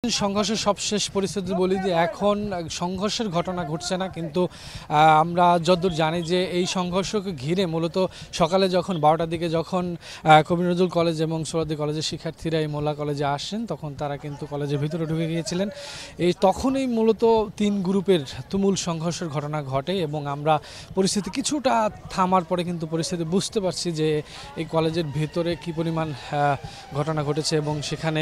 সংঘর্ষের সবশেষ পরিস্থিতি বলি যে এখন সংঘর্ষের ঘটনা ঘটছে না, কিন্তু আমরা যতদূর জানি যে এই সংঘর্ষকে ঘিরে মূলত সকালে যখন 12টার দিকে যখন কবি নজরুল কলেজ এবং সোহরাওয়ার্দী কলেজের শিক্ষার্থীরা এই মোল্লা কলেজে আসেন, তখন তারা কিন্তু কলেজের ভিতরে ঢুকে গিয়েছিলেন। তখনই মূলত 3 গ্রুপের তুমুল সংঘর্ষের ঘটনা ঘটে এবং আমরা পরিস্থিতি কিছুটা থামার পরে কিন্তু পরিস্থিতি বুঝতে পারছি যে এই কলেজের ভেতরে কী পরিমাণ ঘটনা ঘটেছে এবং সেখানে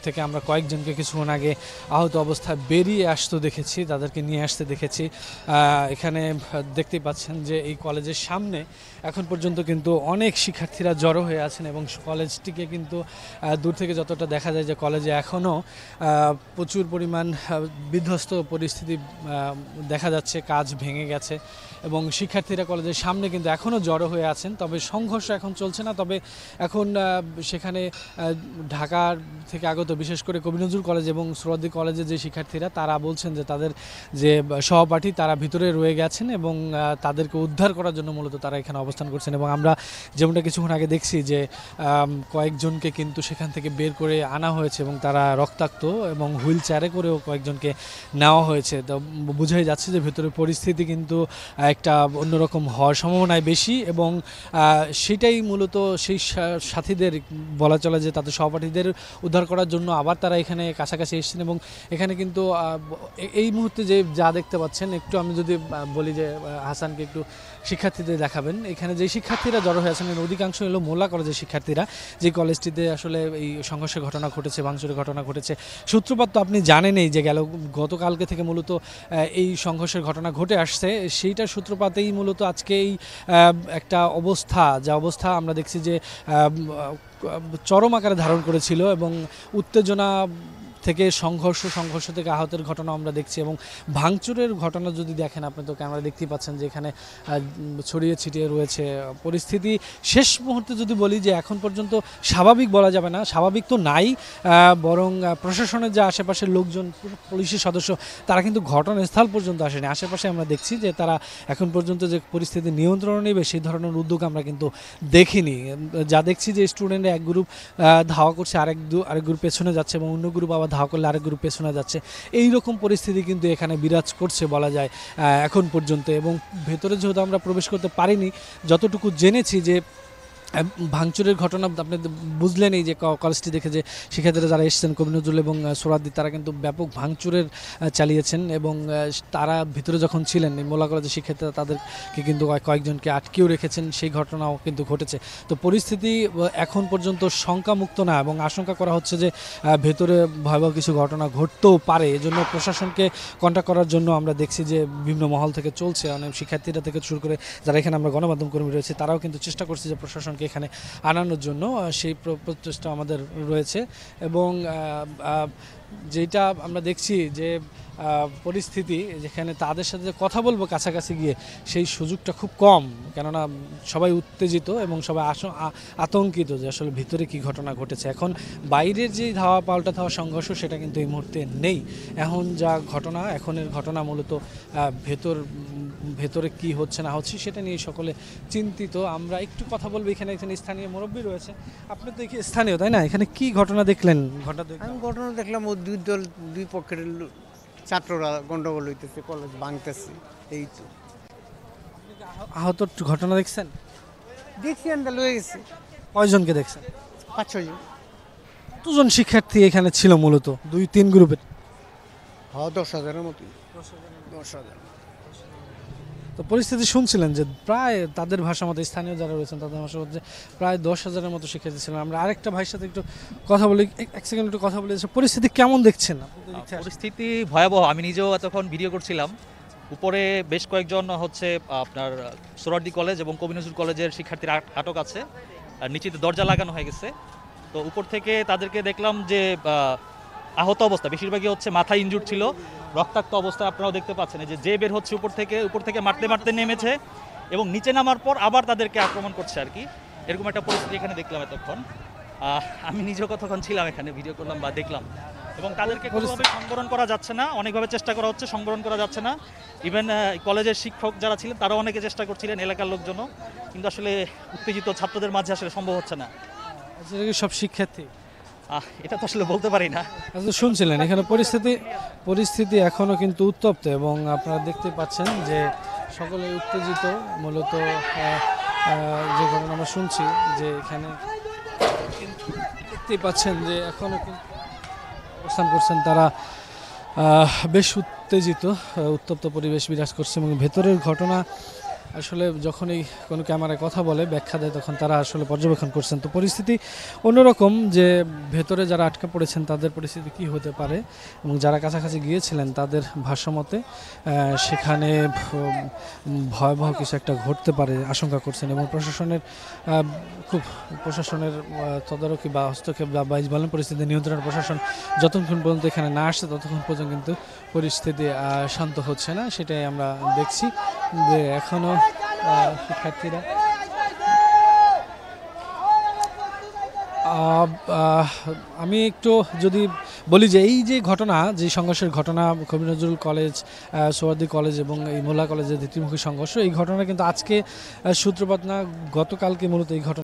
থেকে আমরা কয়েকজনকে কিছুক্ষণ আগে আহত অবস্থায় বেরিয়ে আসতে দেখেছি, তাদেরকে নিয়ে আসতে দেখেছি। এখানে দেখতেই পাচ্ছেন যে এই কলেজের সামনে এখন পর্যন্ত কিন্তু অনেক শিক্ষার্থীরা জড়ো হয়ে আছেন এবং কলেজটিকে কিন্তু দূর থেকে যতটা দেখা যায় যে কলেজে এখনও প্রচুর পরিমাণ বিধ্বস্ত পরিস্থিতি দেখা যাচ্ছে, কাজ ভেঙে গেছে এবং শিক্ষার্থীরা কলেজের সামনে কিন্তু এখনও জড়ো হয়ে আছেন। তবে সংঘর্ষ এখন চলছে না, তবে এখন সেখানে ঢাকার থেকে আগত বিশেষ করে কবি নজরুল কলেজ এবং সোহরাওয়ার্দী কলেজের যে শিক্ষার্থীরা তারা বলছেন যে তাদের যে সহপাঠী তারা ভিতরে রয়ে গেছেন এবং তাদেরকে উদ্ধার করার জন্য মূলত তারা এখানে অবস্থান করছেন। এবং আমরা যেমনটা কিছুক্ষণ আগে দেখছি যে কয়েকজনকে কিন্তু সেখান থেকে বের করে আনা হয়েছে এবং তারা রক্তাক্ত এবং হুইল চেয়ারে করেও কয়েকজনকে নেওয়া হয়েছে। তো বোঝাই যাচ্ছে যে ভেতরের পরিস্থিতি কিন্তু একটা অন্যরকম হওয়ার সম্ভাবনায় বেশি এবং সেটাই মূলত সেই সাথীদের বলা চলে যে তাদের সহপাঠীদের উদ্ধার করার জন্য আবার তারা এখানে কাছাকাছি এসেছেন। এবং এখানে কিন্তু এই মুহূর্তে যে যা দেখতে পাচ্ছেন, একটু আমি যদি বলি যে হাসানকে একটু শিক্ষার্থীদের দেখাবেন, এখানে যে শিক্ষার্থীরা জড়ো হয়ে আছেন অধিকাংশ হলো মোল্লা কলেজের শিক্ষার্থীরা, যে কলেজটিতে আসলে এই সংঘর্ষের ঘটনা ঘটেছে, ভাঙচুরের ঘটনা ঘটেছে। সূত্রপাত তো আপনি জানেনই যে গতকালকে থেকে মূলত এই সংঘর্ষের ঘটনা ঘটে আসছে, সেইটার সূত্রপাতেই মূলত আজকে এই একটা অবস্থা আমরা দেখছি যে চরম আকারে ধারণ করেছিল এবং উত্তেজনা থেকে সংঘর্ষ থেকে আহতের ঘটনা আমরা দেখছি। এবং ভাঙচুরের ঘটনা যদি দেখেন, আপনি তো ক্যামেরা দেখতেই পাচ্ছেন যে এখানে ছড়িয়ে ছিটিয়ে রয়েছে পরিস্থিতি। শেষ মুহূর্তে যদি বলি যে এখন পর্যন্ত স্বাভাবিক বলা যাবে না, স্বাভাবিক তো নাই, বরং প্রশাসনের যে আশেপাশের লোকজন, পুলিশের সদস্য, তারা কিন্তু ঘটনাস্থল পর্যন্ত আসেনি। আশেপাশে আমরা দেখছি যে তারা এখন পর্যন্ত যে পরিস্থিতি নিয়ন্ত্রণে নেবে সেই ধরনের উদ্যোগ আমরা কিন্তু দেখিনি। যা দেখছি যে স্টুডেন্টরা এক গ্রুপ ধাওয়া করছে, আরেক গ্রুপ পেছনে যাচ্ছে এবং অন্য গ্রুপ আবার ধাওয়া করলে আরেক গ্রুপ পেছনে যাচ্ছে। এই রকম পরিস্থিতি কিন্তু এখানে বিরাজ করছে বলা যায় এখন পর্যন্ত। এবং ভেতরে যেহেতু আমরা প্রবেশ করতে পারিনি, যতটুকু জেনেছি যে ভাঙচুরের ঘটনা আপনি বুঝলেন এই যে কলেজটি দেখে যে শিক্ষার্থীরা যারা এসেছেন কবি নজরুল এবং সোহরাওয়ার্দী, তারা কিন্তু ব্যাপক ভাঙচুরের চালিয়েছেন এবং তারা ভিতরে যখন ছিলেন এই মোল্লা কলেজের শিক্ষার্থীরা তাদেরকে কিন্তু কয়েকজনকে আটকেও রেখেছেন, সেই ঘটনাও কিন্তু ঘটেছে। তো পরিস্থিতি এখন পর্যন্ত শঙ্কামুক্ত না এবং আশঙ্কা করা হচ্ছে যে ভেতরে ভয়াবহ কিছু ঘটনা ঘটতেও পারে। এজন্য প্রশাসনকে কন্ট্যাক্ট করার জন্য আমরা দেখছি যে বিভিন্ন মহল থেকে চলছে, অনেক শিক্ষার্থীরা থেকে শুরু করে যারা এখানে আমরা গণমাধ্যম কর্মী রয়েছে তারাও কিন্তু চেষ্টা করছে যে প্রশাসনকে এখানে আনানোর জন্য, সেই প্রচেষ্টা আমাদের রয়েছে। এবং যেটা আমরা দেখছি যে পরিস্থিতি যেখানে তাদের সাথে কথা বলবো কাছাকাছি গিয়ে, সেই সুযোগটা খুব কম, কেননা সবাই উত্তেজিত এবং সবাই আতঙ্কিত যে আসলে ভিতরে কি ঘটনা ঘটেছে। এখন বাইরের যে ধাওয়া পাল্টা ধাওয়া সংঘর্ষ সেটা কিন্তু এই মুহূর্তে নেই। এখন যা ঘটনা, এখনের ঘটনা মূলত ভেতরে কি হচ্ছে না হচ্ছে সেটা নিয়ে সকলে চিন্তিত। আমরা একটু কথা বলবো, এখানে একজন স্থানীয় মুরব্বী রয়েছে। আপনি তো কি স্থানীয়, তাই না? এখানে কি ঘটনা দেখলেন? আমি ঘটনা দেখলাম ও দুই পক্ষের ছাত্ররা গন্ডগোল হইতেছে, কলেজ ভাঙতেছে, এই তো। আহত ঘটনা দেখছেন? দেখছি আমরা লয়ে গেছি। কয়জনকে দেখছেন? 5-6 জন। কতজন শিক্ষার্থী এখানে ছিল মূলত 2-3 গ্রুপের? হ্যাঁ, 10,000-এর মতো। 10,000। তো পরিস্থিতি শুনছিলেন যে প্রায় তাদের ভাষা মতো, স্থানীয় যারা রয়েছেন তাদের ভাষা মধ্যে প্রায় 10,000-এর মতো শিক্ষার্থী ছিলেন। আমরা আরেকটা ভাইয়ের সাথে একটু কথা বলি, এক সেকেন্ড একটু কথা বলি। পরিস্থিতি কেমন দেখছেন? পরিস্থিতি ভয়াবহ। আমি নিজেও এতক্ষণ ভিডিও করছিলাম। উপরে বেশ কয়েকজন আপনার সোহরাওয়ার্দী কলেজ এবং কবি নজরুল কলেজের শিক্ষার্থীরা আটক আছে, আর নিচে দরজা লাগানো হয়ে গেছে। তো উপর থেকে তাদেরকে দেখলাম যে আহত অবস্থা, বেশিরভাগই মাথা ইনজুর ছিল, রক্তাক্ত অবস্থায় আপনারাও দেখতে পাচ্ছেন যে বের হচ্ছে উপর থেকে মারতে নেমেছে এবং নিচে নামার পর আবার তাদেরকে আক্রমণ করছে আর কি। এরকম একটা পরিস্থিতি এখানে দেখলাম এতক্ষণ। আমি নিজেও কতক্ষণ ছিলাম এখানে, ভিডিও করলাম বা দেখলাম। এবং তাদেরকে কোনোভাবে সংবরণ করা যাচ্ছে না, অনেকভাবে চেষ্টা করা হচ্ছে, সংবরণ করা যাচ্ছে না। ইভেন কলেজের শিক্ষক যারা ছিলেন তারাও অনেকে চেষ্টা করছিলেন, এলাকার লোকজনও, কিন্তু আসলে উত্তেজিত ছাত্রদের মাঝে আসলে সম্ভব হচ্ছে না। সব শিক্ষার্থী এটা তো আসলে বলতে পারি না। আসলে শুনছিলেন এখানে পরিস্থিতি এখনো কিন্তু উত্তপ্ত এবং আপনারা দেখতে পাচ্ছেন যে সকলে উত্তেজিত মূলত যে ঘটনা আমরা শুনছি যে এখানে কিন্তু দেখতেই পাচ্ছেন যে এখনো কিন্তু অবস্থান করছেন তারা বেশ উত্তপ্ত পরিবেশ বিরাজ করছে এবং ভেতরের ঘটনা আসলে যখনই কোনো ক্যামেরায় কথা বলে ব্যাখ্যা দেয় তখন তারা আসলে পর্যবেক্ষণ করছেন। তো পরিস্থিতি অন্যরকম, যে ভেতরে যারা আটকা পড়েছেন তাদের পরিস্থিতি কী হতে পারে এবং যারা কাছাকাছি গিয়েছিলেন তাদের ভাষ্যমতে সেখানে ভয়াবহ কিছু একটা ঘটতে পারে আশঙ্কা করছেন এবং প্রশাসনের তদারকি বা হস্তক্ষেপ বা বলেন পরিস্থিতি নিয়ন্ত্রণের প্রশাসন যতক্ষণ পর্যন্ত এখানে না আসছে ততক্ষণ পর্যন্ত কিন্তু পরিস্থিতি শান্ত হচ্ছে না, সেটাই আমরা দেখছি যে এখনো শিক্ষার্থীরা আমি একটু যদি বলি যে এই যে ঘটনা, যে সংঘর্ষের ঘটনা কবি নজরুল কলেজ, সোহরাওয়ার্দী কলেজ এবং এই মোল্লা কলেজের ত্রিমুখী সংঘর্ষ, এই ঘটনা কিন্তু আজকে সূত্রপাত না, গতকালকে মূলত এই ঘটনা